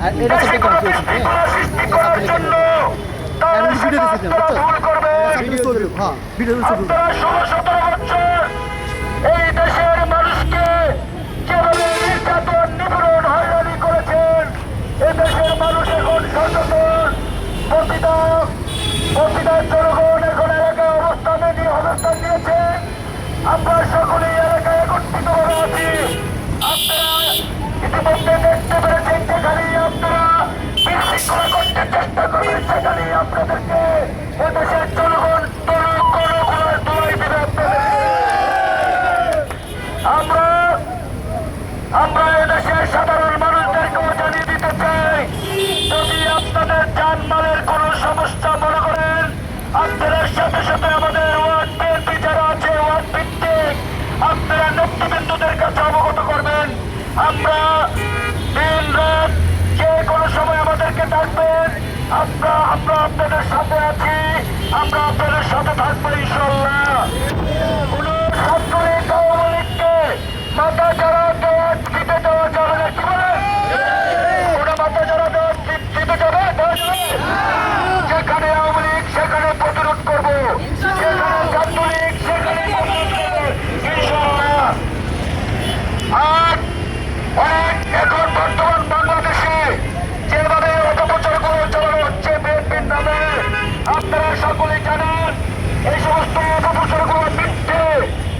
আর এটা সাবজেক্ট করা হয়েছে হ্যাঁ আমি ভিডিও দিয়েছিলাম হ্যাঁ ভিডিও এই দেশের মানুষকে যেভাবে নির্যাতন নিপীড়ন হয়রানি করেছেন, এই দেশের মানুষ এখন সচেতন। প্রতিটা জনগণ এখন এলাকায় অবস্থান নিয়েছেন। আমরা সকলেই এলাকায় একত্রিতভাবে আছি। আপনারা ইতিমধ্যে দেখতে পেরেছেন যেখানে আপনারা বিশৃঙ্খলা করতে চেষ্টা করবেন সেখানে আপনাদেরকে এদেশের জনগণ দোলাই দেবে আমরা এদেশের সাধারণ মানুষদেরকেও জানিয়ে দিতে চাই, যদি আপনাদের জানমালের কোনো সমস্যা মনে করেন, আপনাদের সাথে সাথে আমাদের ওয়ার্ড বিএনপি যারা আছে ওয়ার্ড ভিত্তিক আপনারা নেতৃবৃন্দদের কাছে অবগত করবেন। আমরা দিন রাত যে কোনো সময় আমাদেরকে ডাকবেন, আমরা আপনাদের সাথে আছি, আমরা আপনাদের সাথে থাকবো ইনশাল্লাহ। কোন ছাত্রলীগ আওয়ামী লীগকে মাথা যারা দেওয়া দিতে দেওয়া যাবে না, কি বলে ওরা মাথা যারা দেওয়া দিতে যাবে, যেখানে আওয়ামী লীগ সেখানে প্রতিরোধ করবো, যেখানে ছাত্রলীগ সেখানে ইনশাল্লাহ। আর অনেক এখন বর্তমান বাংলাদেশে যেভাবে অপপ্রচারগুলো চালানো হচ্ছে বিএনপির নামে, আপনারা সকলেই জানেন এই সমস্ত অপপ্রচারগুলো মিথ্যে।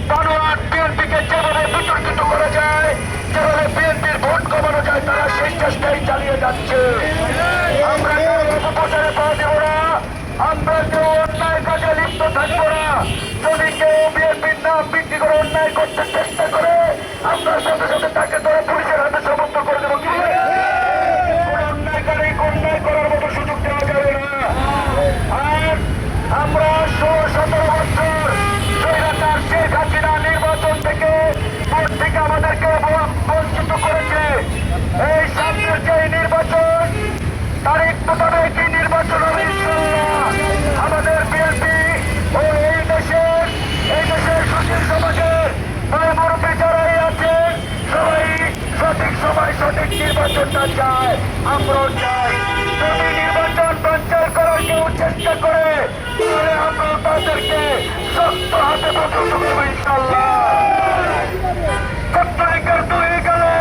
বানোয়াট বিএনপিকে যেভাবে বিতর্কিত করা যায়, যেভাবে বিএনপির ভোট কমানো যায়, তারা সেই চেষ্টাই চালিয়ে যাচ্ছে। আমরা কেউ অপপ্রচারে পা দেব না, আমরা কেউ অন্যায় কাজে লিপ্ত থাকবো না। যদি কেউ বিএনপির নাম বিক্রি করে অন্যায় করতে চেষ্টা করে, আমরা সাথে সাথে তাকে ধরে পুলিশের হাতে সমর্থন করে দেবো। কি অন্যায়কারী অন্যায় করার মতো সুযোগ দেওয়া যাবে না। আর আমরা 17 বছর স্বৈরাচার শেখ হাসিনা নির্বাচন থেকে ভোট থেকে আমাদেরকে বঞ্চিত করেছে। এই সামনের যে নির্বাচন, তারিখ মোতাবেক এই নির্বাচন হবে ইনশাল্লাহ। আমাদের বিএনপি ও এই দেশের সুশীল সমাজের মুরব্বী যারাই আছেন, সবাই সঠিক সময় সঠিক নির্বাচনটা চায়, আমরাও চাই। যদি নির্বাচন বাঞ্চাল করার কেউ চেষ্টা করে, তাহলে আমরাও তাদেরকে শক্ত হাতে প্রতিহত করবো ইনশাল্লাহ। ছাত্রলীগের দুই গেলে